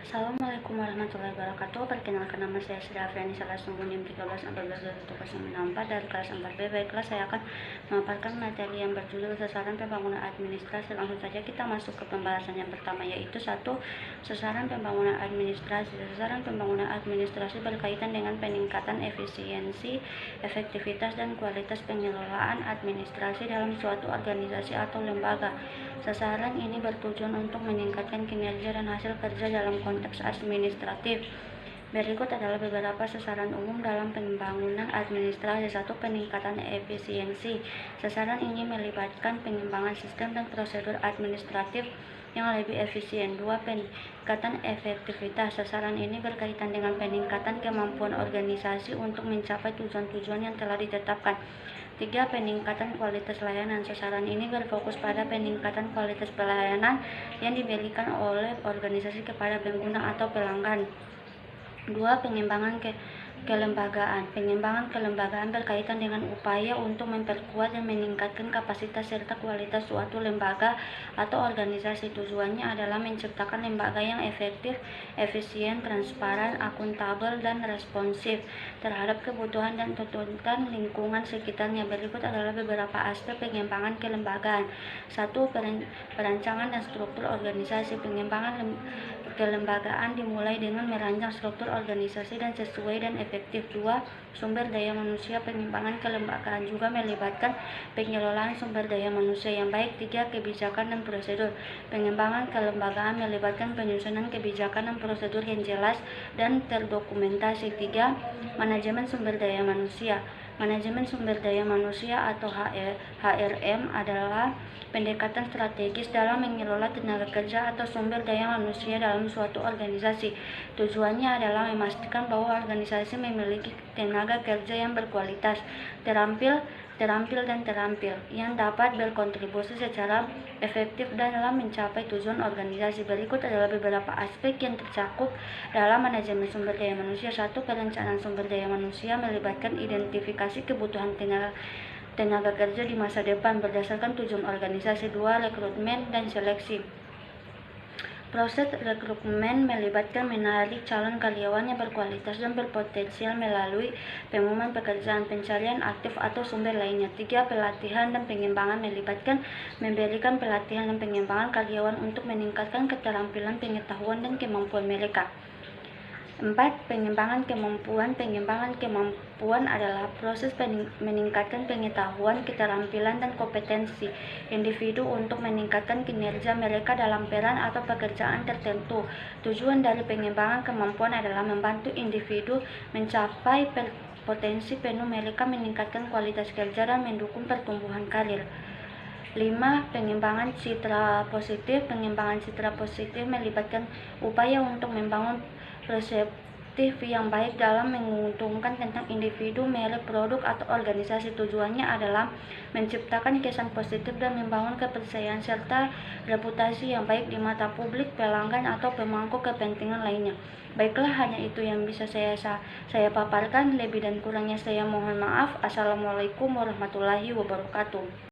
Assalamualaikum warahmatullahi wabarakatuh. Perkenalkan, nama saya Sri Afriani Salasungguh NIM 1314 dari kelas 4B. Baiklah, saya akan memaparkan materi yang berjudul sasaran pembangunan administrasi. Langsung saja kita masuk ke pembahasan yang pertama, yaitu 1. Sasaran pembangunan administrasi. Sasaran pembangunan administrasi berkaitan dengan peningkatan efisiensi, efektivitas, dan kualitas pengelolaan administrasi dalam suatu organisasi atau lembaga. Sasaran ini bertujuan untuk meningkatkan kinerja dan hasil kerja dalam konteks administratif. Berikut adalah beberapa sasaran umum dalam pembangunan administrasi. 1. Peningkatan efisiensi. Sasaran ini melibatkan pengembangan sistem dan prosedur administratif yang lebih efisien. 2. Peningkatan efektivitas. Sasaran ini berkaitan dengan peningkatan kemampuan organisasi untuk mencapai tujuan-tujuan yang telah ditetapkan. 3. Peningkatan kualitas layanan. Sasaran ini berfokus pada peningkatan kualitas pelayanan yang diberikan oleh organisasi kepada pengguna atau pelanggan. 2. Pengembangan kelembagaan. Pengembangan kelembagaan berkaitan dengan upaya untuk memperkuat dan meningkatkan kapasitas serta kualitas suatu lembaga atau organisasi. Tujuannya adalah menciptakan lembaga yang efektif, efisien, transparan, akuntabel, dan responsif terhadap kebutuhan dan tuntutan lingkungan sekitarnya. Berikut adalah beberapa aspek pengembangan kelembagaan. 1. Perancangan dan struktur organisasi. Pengembangan kelembagaan dimulai dengan merancang struktur organisasi dan sesuai dan efektif. 2. Sumber daya manusia. Pengembangan kelembagaan juga melibatkan pengelolaan sumber daya manusia yang baik. 3. Kebijakan dan prosedur. Pengembangan kelembagaan melibatkan penyusunan kebijakan dan prosedur yang jelas dan terdokumentasi. 3. Manajemen sumber daya manusia. Manajemen sumber daya manusia atau HRM adalah pendekatan strategis dalam mengelola tenaga kerja atau sumber daya manusia dalam suatu organisasi. Tujuannya adalah memastikan bahwa organisasi memiliki tenaga kerja yang berkualitas, terampil yang dapat berkontribusi secara efektif dalam mencapai tujuan organisasi. Berikut adalah beberapa aspek yang tercakup dalam manajemen sumber daya manusia. 1. Perencanaan sumber daya manusia melibatkan identifikasi kebutuhan tenaga kerja di masa depan berdasarkan tujuan organisasi. 2. Rekrutmen dan seleksi. Proses rekrutmen melibatkan menarik calon karyawan yang berkualitas dan berpotensial melalui pengumuman pekerjaan, pencarian aktif, atau sumber lainnya. 3. Pelatihan dan pengembangan melibatkan memberikan pelatihan dan pengembangan karyawan untuk meningkatkan keterampilan, pengetahuan, dan kemampuan mereka. 4. Pengembangan kemampuan. Pengembangan kemampuan adalah proses meningkatkan pengetahuan, keterampilan, dan kompetensi individu untuk meningkatkan kinerja mereka dalam peran atau pekerjaan tertentu. Tujuan dari pengembangan kemampuan adalah membantu individu mencapai potensi penuh mereka, meningkatkan kualitas kerja, dan mendukung pertumbuhan karir. 5. Pengembangan citra positif. Pengembangan citra positif melibatkan upaya untuk membangun perseptif yang baik dalam menguntungkan tentang individu, merek, produk, atau organisasi. Tujuannya adalah menciptakan kesan positif dan membangun kepercayaan serta reputasi yang baik di mata publik, pelanggan, atau pemangku kepentingan lainnya. Baiklah, hanya itu yang bisa saya paparkan. Lebih dan kurangnya saya mohon maaf. Assalamualaikum warahmatullahi wabarakatuh.